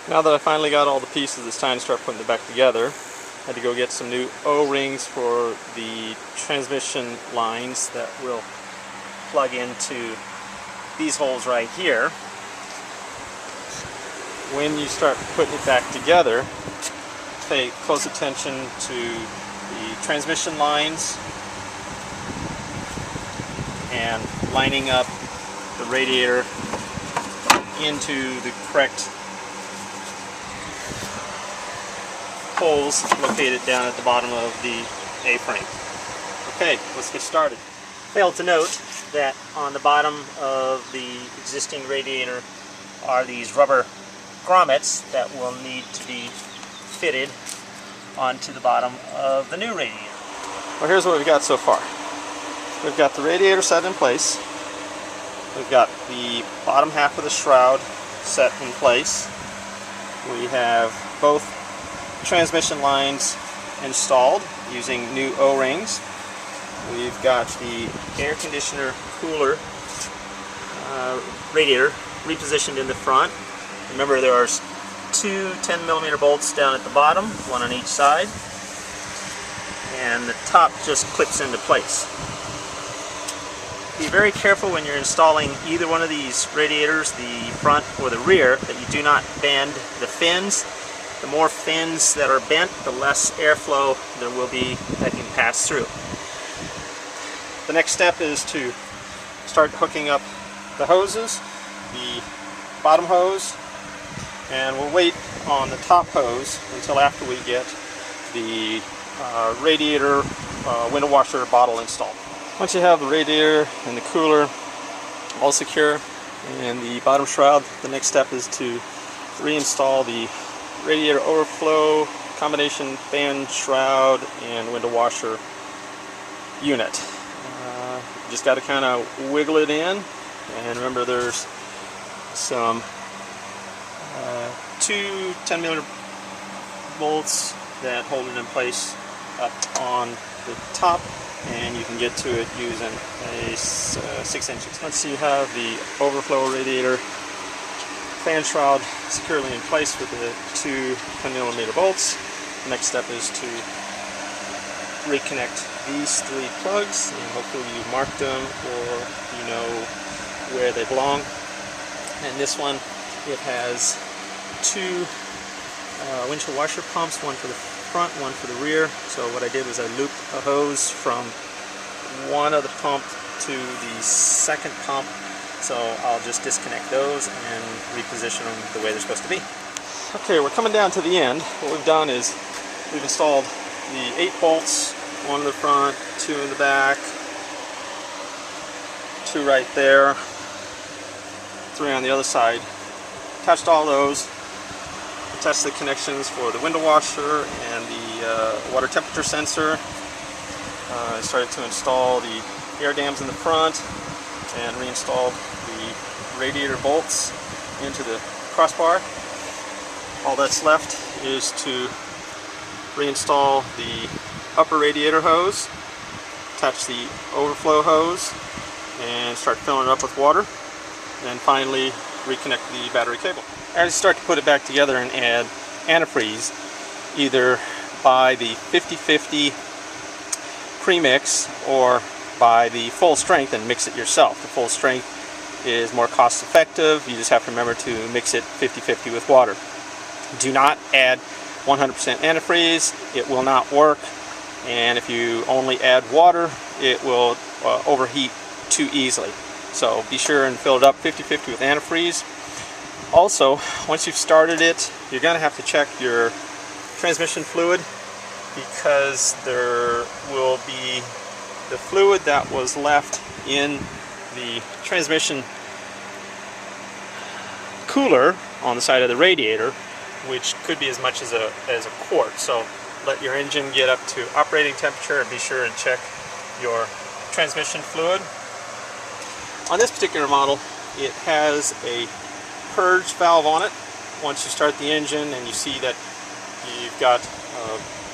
Now that I finally got all the pieces, it's time to start putting it back together. I had to go get some new O-rings for the transmission lines that will plug into these holes right here. When you start putting it back together, pay close attention to the transmission lines and lining up the radiator into the correct holes located down at the bottom of the A-frame. Okay, let's get started. Failed to note that on the bottom of the existing radiator are these rubber grommets that will need to be fitted onto the bottom of the new radiator. Well, here's what we've got so far. We've got the radiator set in place. We've got the bottom half of the shroud set in place. We have both transmission lines installed using new O-rings. We've got the air conditioner cooler radiator repositioned in the front. Remember, there are two 10mm bolts down at the bottom, one on each side, and the top just clips into place. Be very careful when you're installing either one of these radiators, the front or the rear, that you do not bend the fins. The more fins that are bent, the less airflow there will be that can pass through. The next step is to start hooking up the hoses, the bottom hose, and we'll wait on the top hose until after we get the radiator window washer bottle installed. Once you have the radiator and the cooler all secure and the bottom shroud, the next step is to reinstall the radiator overflow combination fan shroud and window washer unit. You just got to kind of wiggle it in, and remember there's some two 10mm bolts that hold it in place up on the top, and you can get to it using a 6-inch. Once you have the overflow radiator fan shroud securely in place with the two 10mm bolts, the next step is to reconnect these three plugs, and hopefully you marked them or you know where they belong. And this one, it has two windshield washer pumps, one for the front, one for the rear. So what I did was I looped a hose from one of the pump to the second pump, so I'll just disconnect those and reposition them the way they're supposed to be. Okay, we're coming down to the end. What we've done is we've installed the 8 bolts, one in the front, 2 in the back, 2 right there, 3 on the other side. Attached all those. Attached the connections for the window washer and the water temperature sensor. Started to install the air dams in the front and reinstalled the radiator bolts into the crossbar. All that's left is to reinstall the upper radiator hose, attach the overflow hose, and start filling it up with water, and finally reconnect the battery cable. As you start to put it back together and add antifreeze, either by the 50-50 premix or by the full strength, and mix it yourself. The full strength is more cost effective. You just have to remember to mix it 50-50 with water. Do not add 100% antifreeze. It will not work, and if you only add water, it will overheat too easily. So be sure and fill it up 50-50 with antifreeze. Also, once you've started it, you're going to have to check your transmission fluid, because there will be the fluid that was left in the transmission cooler on the side of the radiator, which could be as much as a quart. So let your engine get up to operating temperature and be sure and check your transmission fluid. On this particular model, it has a purge valve on it. Once you start the engine and you see that you've got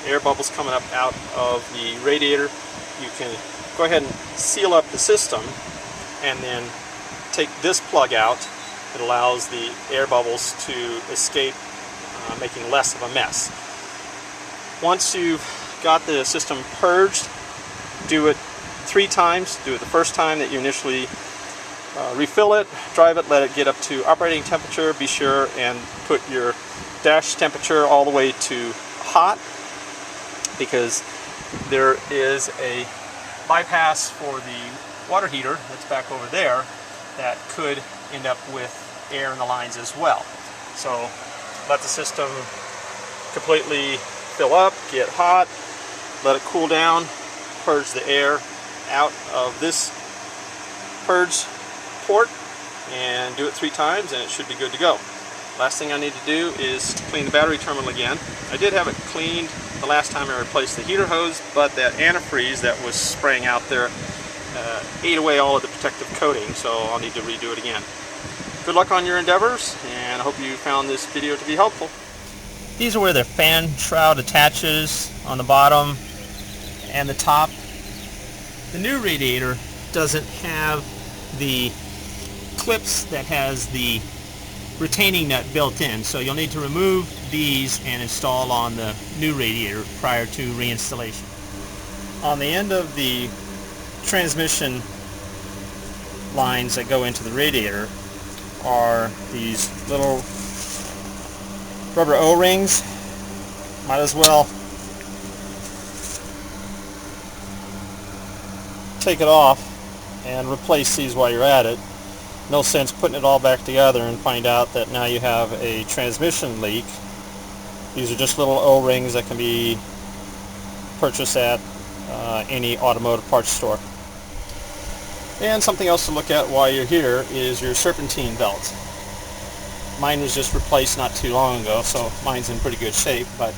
air bubbles coming up out of the radiator, you can go ahead and seal up the system and then take this plug out. It allows the air bubbles to escape making less of a mess. Once you've got the system purged, do it 3 times. Do it the first time that you initially refill it, drive it, let it get up to operating temperature. Be sure and put your dash temperature all the way to hot, because there is a bypass for the water heater that's back over there that could end up with air in the lines as well. So let the system completely fill up, get hot, let it cool down, purge the air out of this purge port, and do it 3 times and it should be good to go. Last thing I need to do is clean the battery terminal again. I did have it cleaned the last time I replaced the heater hose, but that antifreeze that was spraying out there ate away all of the protective coating, so I'll need to redo it again. Good luck on your endeavors, and I hope you found this video to be helpful. These are where the fan shroud attaches on the bottom and the top. The new radiator doesn't have the clips that has the retaining nut built in, so you'll need to remove these and install on the new radiator prior to reinstallation. On the end of the transmission lines that go into the radiator are these little rubber O-rings. Might as well take it off and replace these while you're at it. No sense putting it all back together and find out that now you have a transmission leak. These are just little O-rings that can be purchased at any automotive parts store. And something else to look at while you're here is your serpentine belt. Mine was just replaced not too long ago, so mine's in pretty good shape, but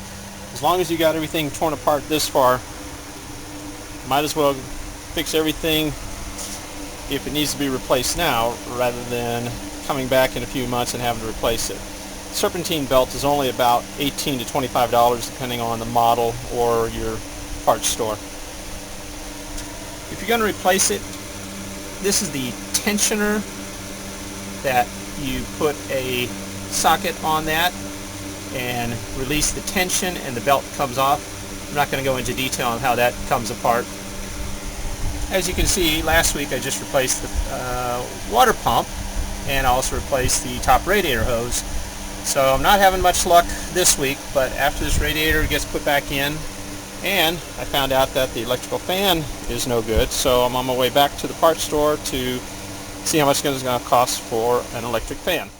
as long as you got everything torn apart this far, might as well fix everything if it needs to be replaced now, rather than coming back in a few months and having to replace it. Serpentine belt is only about $18 to $25 depending on the model or your parts store. If you're going to replace it, this is the tensioner that you put a socket on that and release the tension and the belt comes off. I'm not going to go into detail on how that comes apart. As you can see, last week I just replaced the water pump and I also replaced the top radiator hose. So I'm not having much luck this week, but after this radiator gets put back in, and I found out that the electrical fan is no good, so I'm on my way back to the parts store to see how much it's going to cost for an electric fan.